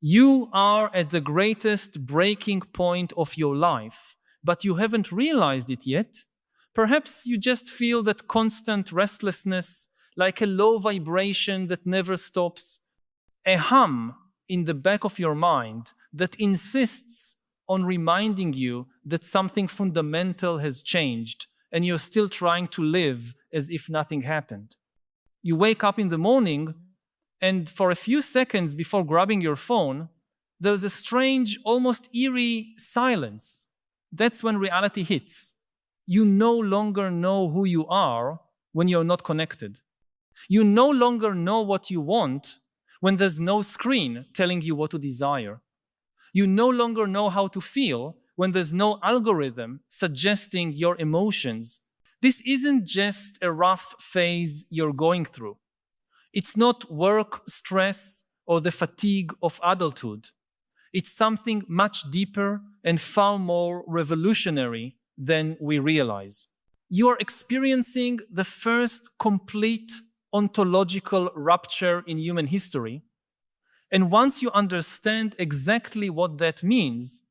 You are at the greatest breaking point of your life, but you haven't realized it yet. Perhaps you just feel that constant restlessness, like a low vibration that never stops, a hum in the back of your mind that insists on reminding you that something fundamental has changed and you're still trying to live as if nothing happened. You wake up in the morning, and for a few seconds before grabbing your phone, there's a strange, almost eerie silence. That's when reality hits. You no longer know who you are when you're not connected. You no longer know what you want when there's no screen telling you what to desire. You no longer know how to feel when there's no algorithm suggesting your emotions. This isn't just a rough phase you're going through. It's not work stress or the fatigue of adulthood. It's something much deeper and far more revolutionary than we realize. You are experiencing the first complete ontological rupture in human history. And once you understand exactly what that means,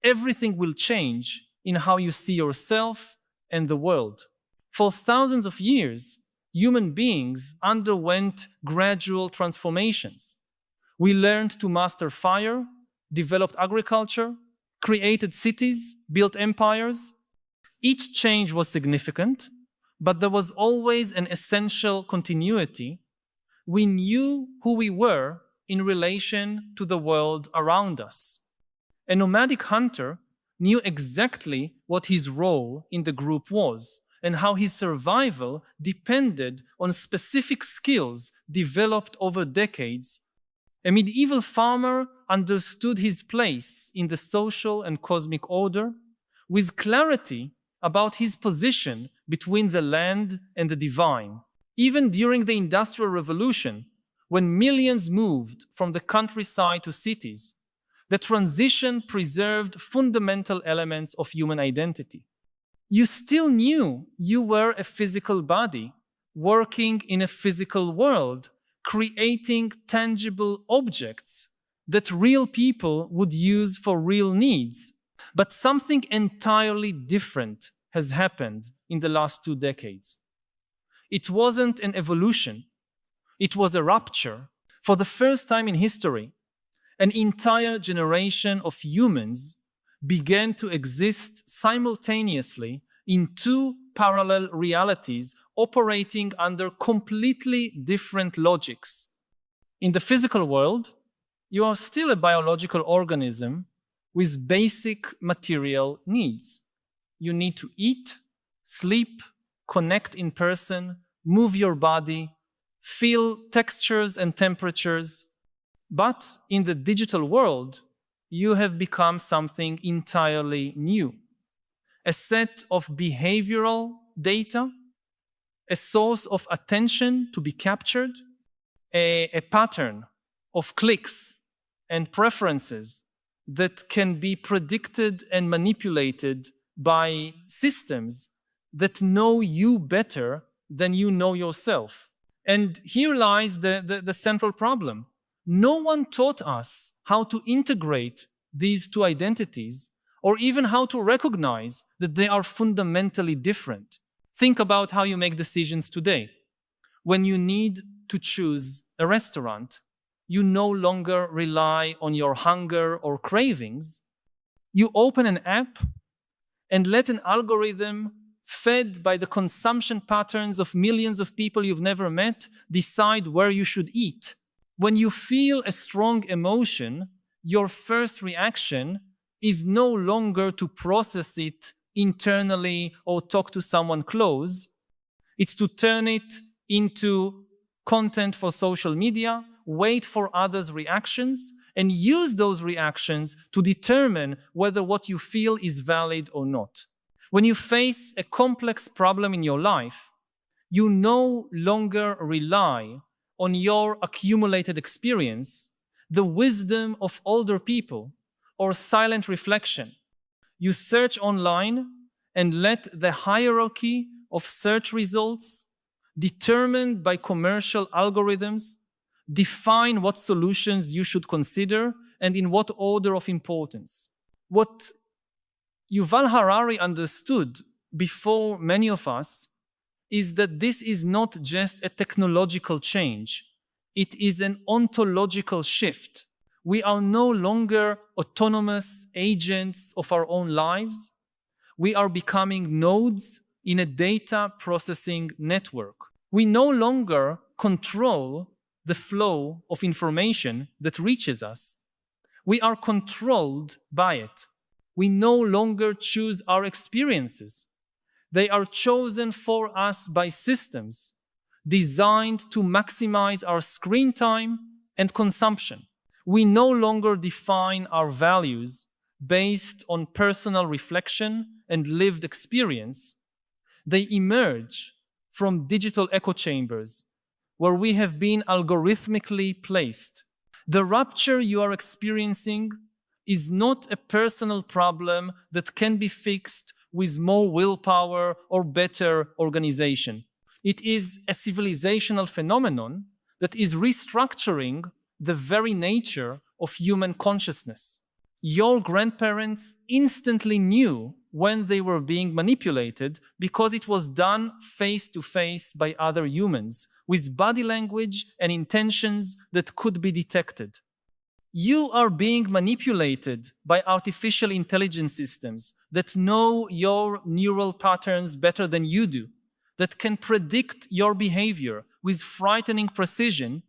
everything will change in how you see yourself and the world. For thousands of years, human beings underwent gradual transformations. We learned to master fire, developed agriculture, created cities, built empires. Each change was significant, but there was always an essential continuity. We knew who we were in relation to the world around us. A nomadic hunter knew exactly what his role in the group was and how his survival depended on specific skills developed over decades. A medieval farmer understood his place in the social and cosmic order with clarity about his position between the land and the divine. Even during the Industrial Revolution, when millions moved from the countryside to cities, the transition preserved fundamental elements of human identity. You still knew you were a physical body, working in a physical world, creating tangible objects that real people would use for real needs. But something entirely different has happened in the last 2 decades. It wasn't an evolution. It was a rupture. For the first time in history, an entire generation of humans began to exist simultaneously in 2 parallel realities operating under completely different logics. In the physical world, you are still a biological organism with basic material needs. You need to eat, sleep, connect in person, move your body, feel textures and temperatures. But in the digital world, you have become something entirely new. A set of behavioral data, a source of attention to be captured, a pattern of clicks and preferences that can be predicted and manipulated by systems that know you better than you know yourself. And here lies the central problem. No one taught us how to integrate these 2 identities or even how to recognize that they are fundamentally different. Think about how you make decisions today. When you need to choose a restaurant, you no longer rely on your hunger or cravings. You open an app and let an algorithm fed by the consumption patterns of millions of people you've never met decide where you should eat. When you feel a strong emotion, your first reaction is no longer to process it internally or talk to someone close. It's to turn it into content for social media, wait for others' reactions, and use those reactions to determine whether what you feel is valid or not. When you face a complex problem in your life, you no longer rely on your accumulated experience, the wisdom of older people, or silent reflection. You search online and let the hierarchy of search results, determined by commercial algorithms, define what solutions you should consider and in what order of importance. What Yuval Harari understood before many of us is that this is not just a technological change, it is an ontological shift. We are no longer autonomous agents of our own lives. We are becoming nodes in a data processing network. We no longer control the flow of information that reaches us. We are controlled by it. We no longer choose our experiences. They are chosen for us by systems designed to maximize our screen time and consumption. We no longer define our values based on personal reflection and lived experience. They emerge from digital echo chambers where we have been algorithmically placed. The rupture you are experiencing is not a personal problem that can be fixed with more willpower or better organization. It is a civilizational phenomenon that is restructuring the very nature of human consciousness. Your grandparents instantly knew when they were being manipulated because it was done face to face by other humans with body language and intentions that could be detected. You are being manipulated by artificial intelligence systems that know your neural patterns better than you do, that can predict your behavior with frightening precision,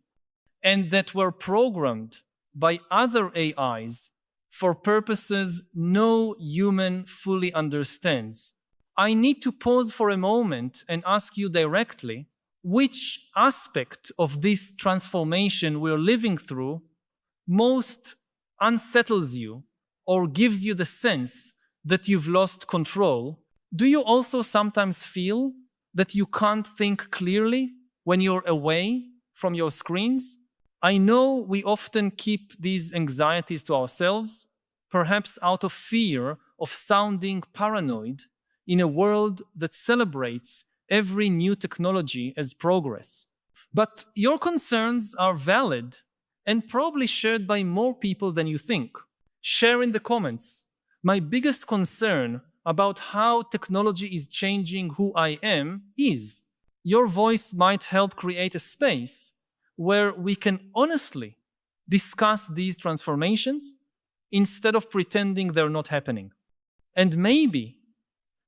and that were programmed by other AIs for purposes no human fully understands. I need to pause for a moment and ask you directly, which aspect of this transformation we're living through most unsettles you or gives you the sense that you've lost control? Do you also sometimes feel that you can't think clearly when you're away from your screens? I know we often keep these anxieties to ourselves, perhaps out of fear of sounding paranoid in a world that celebrates every new technology as progress. But your concerns are valid and probably shared by more people than you think. Share in the comments. My biggest concern about how technology is changing who I am is. Your voice might help create a space where we can honestly discuss these transformations instead of pretending they're not happening. And maybe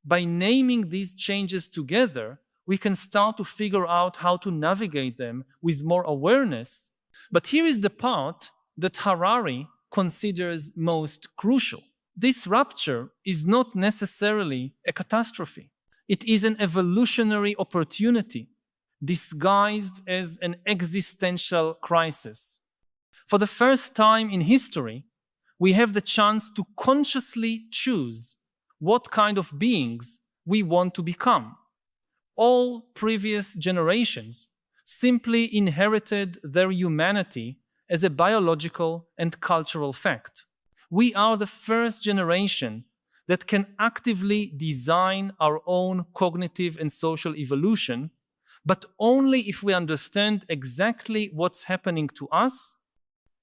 by naming these changes together, we can start to figure out how to navigate them with more awareness. But here is the part that Harari considers most crucial. This rupture is not necessarily a catastrophe. It is an evolutionary opportunity disguised as an existential crisis. For the first time in history, we have the chance to consciously choose what kind of beings we want to become. All previous generations simply inherited their humanity as a biological and cultural fact. We are the first generation that can actively design our own cognitive and social evolution, but only if we understand exactly what's happening to us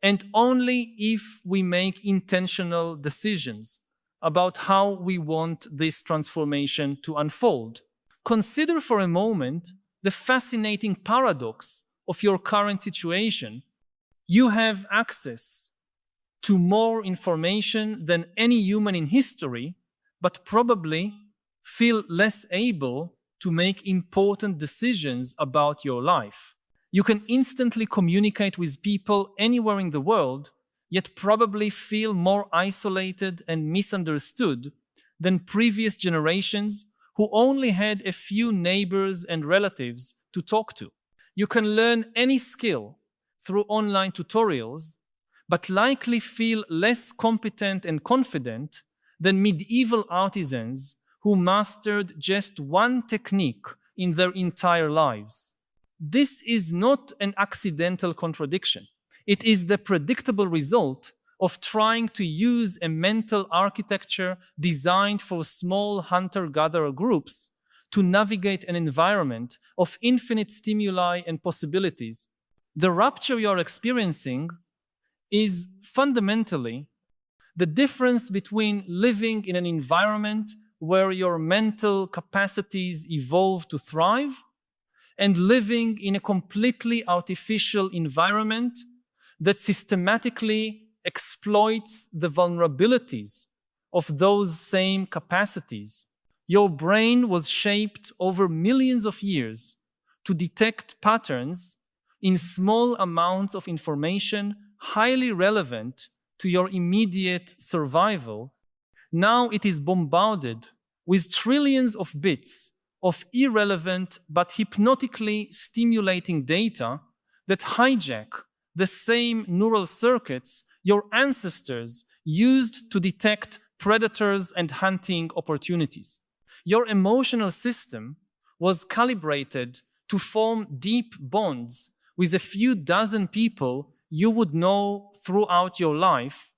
and only if we make intentional decisions about how we want this transformation to unfold. Consider for a moment the fascinating paradox of your current situation. You have access to more information than any human in history, but probably feel less able to make important decisions about your life. You can instantly communicate with people anywhere in the world, yet probably feel more isolated and misunderstood than previous generations who only had a few neighbors and relatives to talk to. You can learn any skill through online tutorials, but likely feel less competent and confident than medieval artisans who mastered just one technique in their entire lives. This is not an accidental contradiction. It is the predictable result of trying to use a mental architecture designed for small hunter-gatherer groups to navigate an environment of infinite stimuli and possibilities. The rupture you are experiencing is fundamentally the difference between living in an environment where your mental capacities evolve to thrive and living in a completely artificial environment that systematically exploits the vulnerabilities of those same capacities. Your brain was shaped over millions of years to detect patterns in small amounts of information highly relevant to your immediate survival. Now it is bombarded with trillions of bits of irrelevant but hypnotically stimulating data that hijack the same neural circuits your ancestors used to detect predators and hunting opportunities. Your emotional system was calibrated to form deep bonds with a few dozen people you would know throughout your life.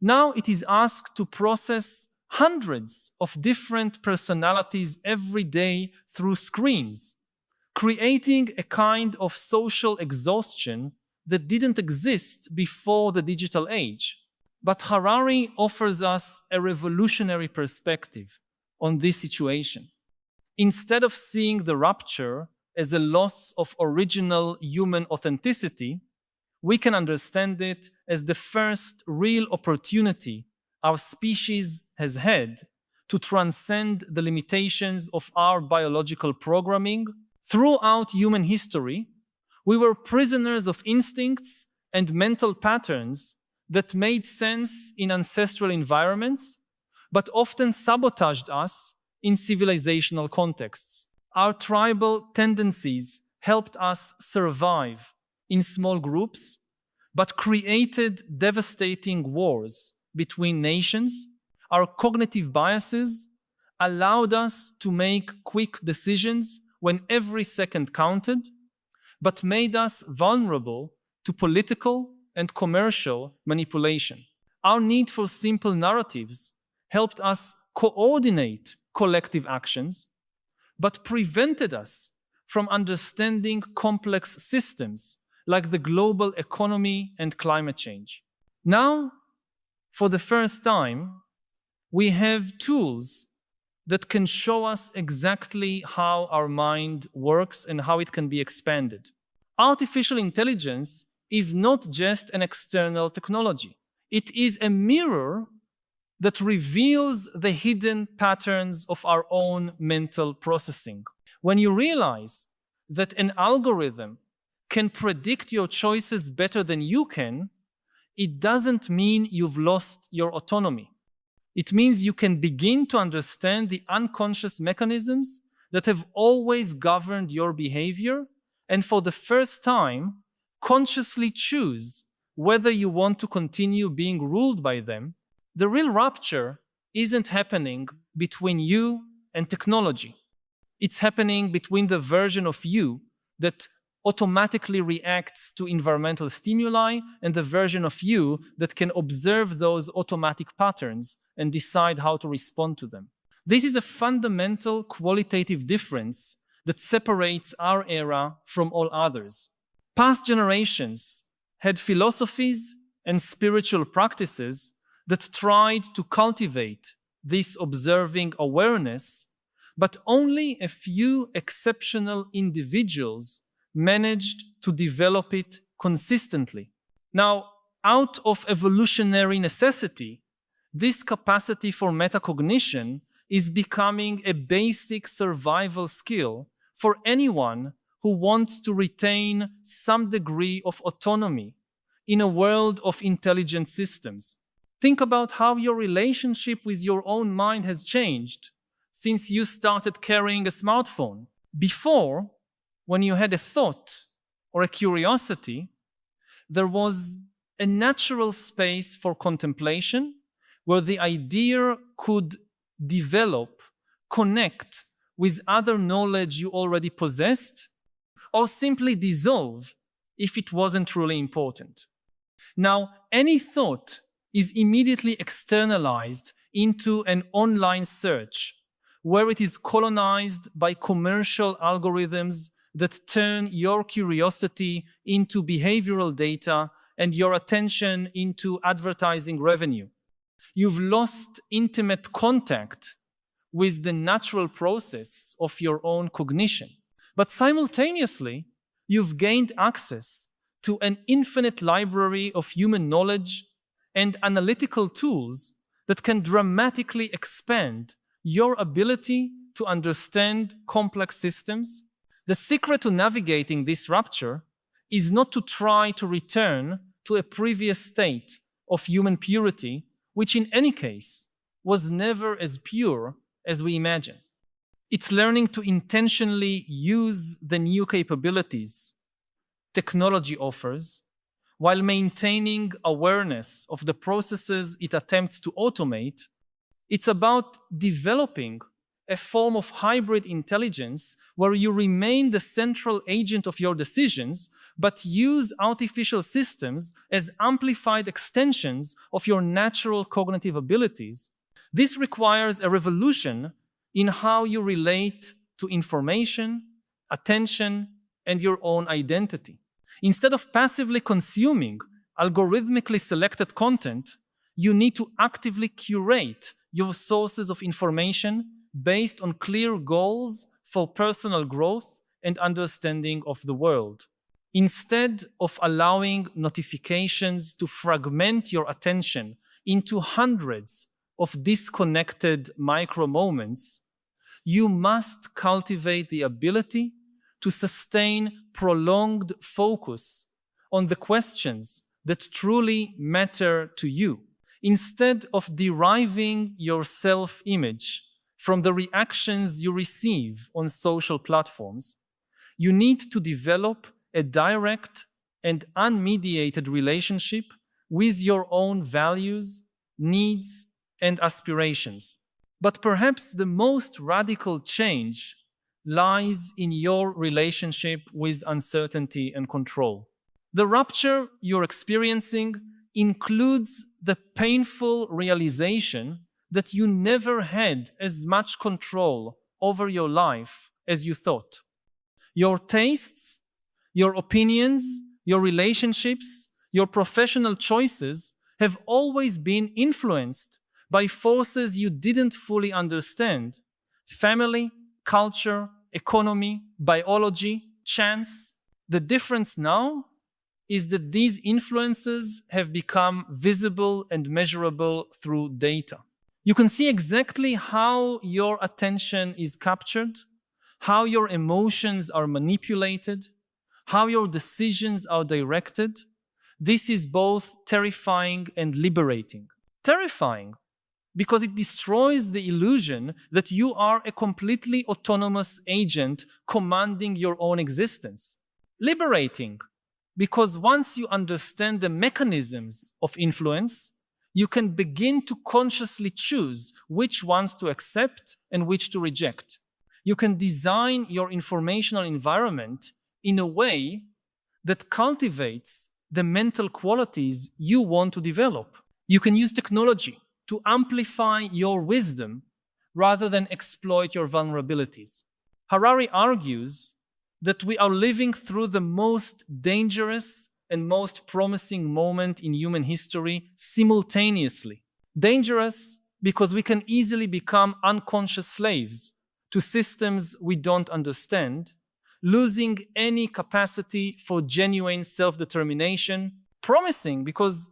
Now it is asked to process hundreds of different personalities every day through screens, creating a kind of social exhaustion that didn't exist before the digital age. But Harari offers us a revolutionary perspective on this situation. Instead of seeing the rupture as a loss of original human authenticity, we can understand it as the first real opportunity our species has had to transcend the limitations of our biological programming. Throughout human history, we were prisoners of instincts and mental patterns that made sense in ancestral environments, but often sabotaged us in civilizational contexts. Our tribal tendencies helped us survive in small groups, but created devastating wars between nations. Our cognitive biases allowed us to make quick decisions when every second counted, but made us vulnerable to political and commercial manipulation. Our need for simple narratives helped us coordinate collective actions, but prevented us from understanding complex systems like the global economy and climate change. Now, for the first time, we have tools that can show us exactly how our mind works and how it can be expanded. Artificial intelligence is not just an external technology. It is a mirror that reveals the hidden patterns of our own mental processing. When you realize that an algorithm can predict your choices better than you can, it doesn't mean you've lost your autonomy. It means you can begin to understand the unconscious mechanisms that have always governed your behavior, and for the first time, consciously choose whether you want to continue being ruled by them. The real rupture isn't happening between you and technology. It's happening between the version of you that automatically reacts to environmental stimuli and the version of you that can observe those automatic patterns and decide how to respond to them. This is a fundamental qualitative difference that separates our era from all others. Past generations had philosophies and spiritual practices that tried to cultivate this observing awareness, but only a few exceptional individuals managed to develop it consistently. Now, out of evolutionary necessity, this capacity for metacognition is becoming a basic survival skill for anyone who wants to retain some degree of autonomy in a world of intelligent systems. Think about how your relationship with your own mind has changed since you started carrying a smartphone. Before, when you had a thought or a curiosity, there was a natural space for contemplation where the idea could develop, connect with other knowledge you already possessed, or simply dissolve if it wasn't truly important. Now, any thought is immediately externalized into an online search where it is colonized by commercial algorithms that turn your curiosity into behavioral data and your attention into advertising revenue. You've lost intimate contact with the natural process of your own cognition. But simultaneously, you've gained access to an infinite library of human knowledge and analytical tools that can dramatically expand your ability to understand complex systems. The secret to navigating this rupture is not to try to return to a previous state of human purity, which in any case was never as pure as we imagine. It's learning to intentionally use the new capabilities technology offers while maintaining awareness of the processes it attempts to automate. It's about developing a form of hybrid intelligence where you remain the central agent of your decisions, but use artificial systems as amplified extensions of your natural cognitive abilities. This requires a revolution in how you relate to information, attention, and your own identity. Instead of passively consuming algorithmically selected content, you need to actively curate your sources of information based on clear goals for personal growth and understanding of the world. Instead of allowing notifications to fragment your attention into hundreds of disconnected micro moments, you must cultivate the ability to sustain prolonged focus on the questions that truly matter to you, instead of deriving your self-image from the reactions you receive on social platforms. You need to develop a direct and unmediated relationship with your own values, needs, and aspirations. But perhaps the most radical change lies in your relationship with uncertainty and control. The rupture you're experiencing includes the painful realization that you never had as much control over your life as you thought. Your tastes, your opinions, your relationships, your professional choices have always been influenced by forces you didn't fully understand: family, culture, economy, biology, chance. The difference now is that these influences have become visible and measurable through data. You can see exactly how your attention is captured, how your emotions are manipulated, how your decisions are directed. This is both terrifying and liberating. Terrifying because it destroys the illusion that you are a completely autonomous agent commanding your own existence. Liberating because once you understand the mechanisms of influence, you can begin to consciously choose which ones to accept and which to reject. You can design your informational environment in a way that cultivates the mental qualities you want to develop. You can use technology to amplify your wisdom rather than exploit your vulnerabilities. Harari argues that we are living through the most dangerous and most promising moment in human history simultaneously. Dangerous because we can easily become unconscious slaves to systems we don't understand, losing any capacity for genuine self-determination. Promising because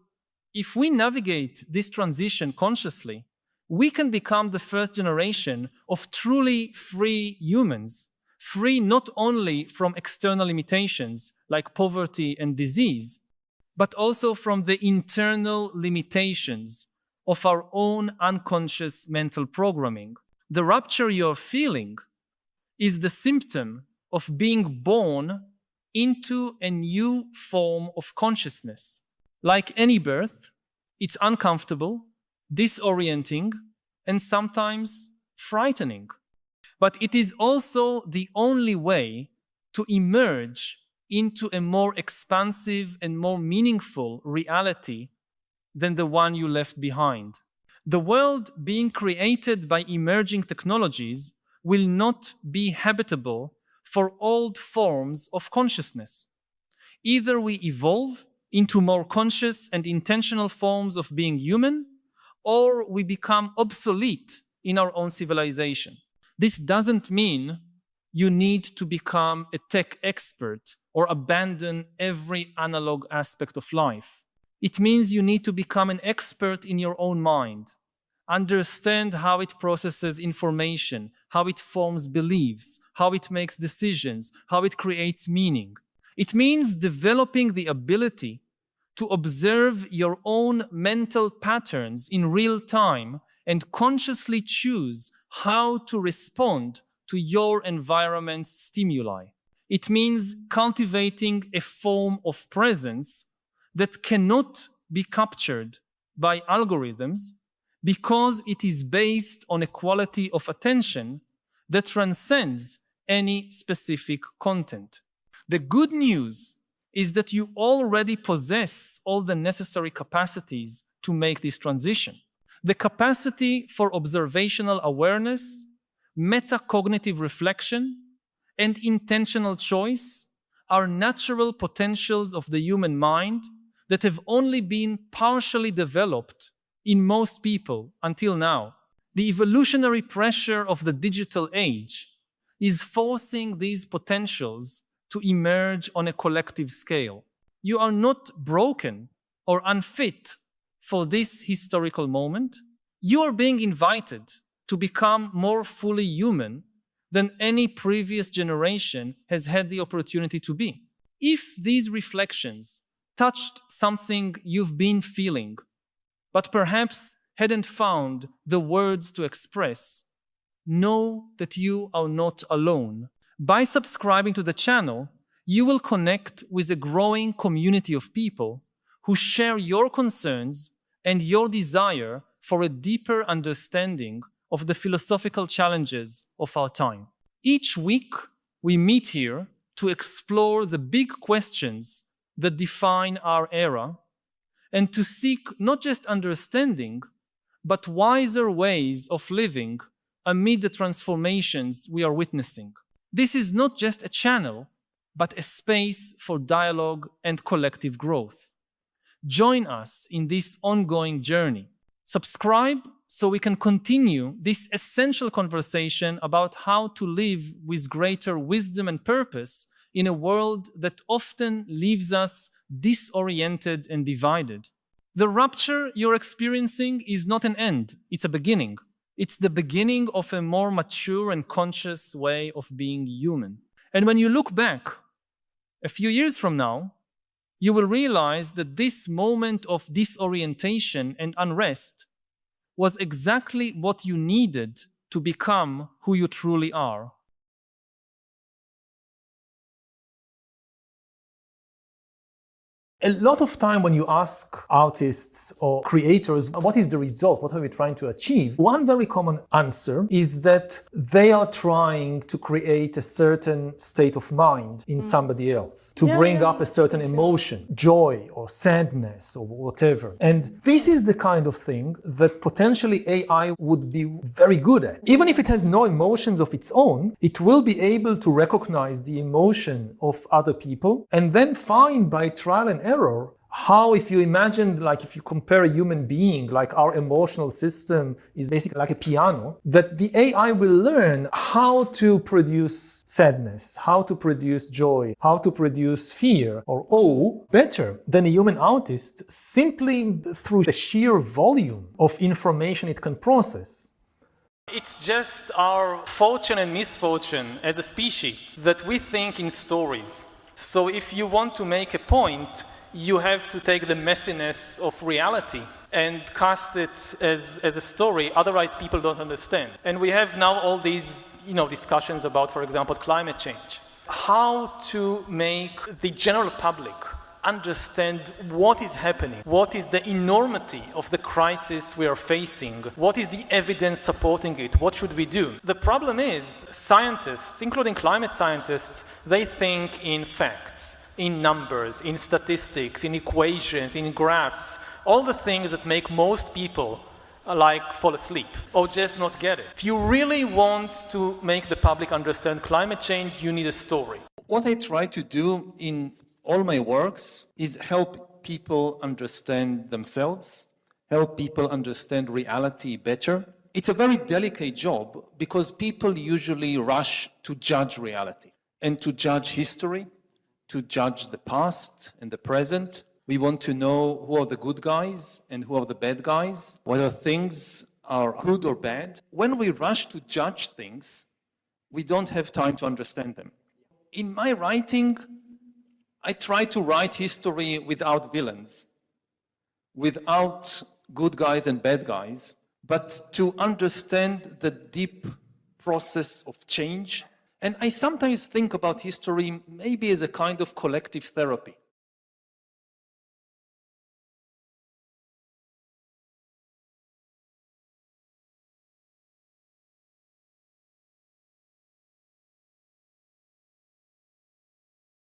if we navigate this transition consciously, we can become the first generation of truly free humans, free not only from external limitations like poverty and disease, but also from the internal limitations of our own unconscious mental programming. The rupture you're feeling is the symptom of being born into a new form of consciousness. Like any birth, it's uncomfortable, disorienting, and sometimes frightening. But it is also the only way to emerge into a more expansive and more meaningful reality than the one you left behind. The world being created by emerging technologies will not be habitable for old forms of consciousness. Either we evolve into more conscious and intentional forms of being human, or we become obsolete in our own civilization. This doesn't mean you need to become a tech expert or abandon every analog aspect of life. It means you need to become an expert in your own mind, understand how it processes information, how it forms beliefs, how it makes decisions, how it creates meaning. It means developing the ability to observe your own mental patterns in real time and consciously choose how to respond to your environment's stimuli. It means cultivating a form of presence that cannot be captured by algorithms because it is based on a quality of attention that transcends any specific content. The good news is that you already possess all the necessary capacities to make this transition. The capacity for observational awareness, metacognitive reflection, and intentional choice are natural potentials of the human mind that have only been partially developed in most people until now. The evolutionary pressure of the digital age is forcing these potentials to emerge on a collective scale. You are not broken or unfit for this historical moment. You are being invited to become more fully human than any previous generation has had the opportunity to be. If these reflections touched something you've been feeling, but perhaps hadn't found the words to express, know that you are not alone. By subscribing to the channel, you will connect with a growing community of people who share your concerns and your desire for a deeper understanding of the philosophical challenges of our time. Each week, we meet here to explore the big questions that define our era and to seek not just understanding, but wiser ways of living amid the transformations we are witnessing. This is not just a channel, but a space for dialogue and collective growth. Join us in this ongoing journey. Subscribe so we can continue this essential conversation about how to live with greater wisdom and purpose in a world that often leaves us disoriented and divided. The rupture you're experiencing is not an end, it's a beginning. It's the beginning of a more mature and conscious way of being human. And when you look back a few years from now, you will realize that this moment of disorientation and unrest was exactly what you needed to become who you truly are. A lot of time when you ask artists or creators, what is the result? What are we trying to achieve? One very common answer is that they are trying to create a certain state of mind in somebody else, to bring up a certain emotion, joy or sadness or whatever. And this is the kind of thing that potentially AI would be very good at. Even if it has no emotions of its own, it will be able to recognize the emotion of other people and then find by trial and error how, if you imagine, like if you compare a human being, like our emotional system is basically like a piano, that the AI will learn how to produce sadness, how to produce joy, how to produce fear or awe better than a human artist simply through the sheer volume of information it can process. It's just our fortune and misfortune as a species that we think in stories. So if you want to make a point, you have to take the messiness of reality and cast it as a story, otherwise people don't understand. And we have now all these discussions about, for example, climate change. How to make the general public understand what is happening, what is the enormity of the crisis we are facing, what is the evidence supporting it, what should we do? The problem is scientists, including climate scientists, they think in facts, in numbers, in statistics, in equations, in graphs, all the things that make most people like fall asleep or just not get it. If you really want to make the public understand climate change, you need a story. What I try to do in all my works is help people understand themselves, help people understand reality better. It's a very delicate job because people usually rush to judge reality and to judge history, to judge the past and the present. We want to know who are the good guys and who are the bad guys, whether things are good or bad. When we rush to judge things, we don't have time to understand them. In my writing, I try to write history without villains, without good guys and bad guys, but to understand the deep process of change. And I sometimes think about history maybe as a kind of collective therapy.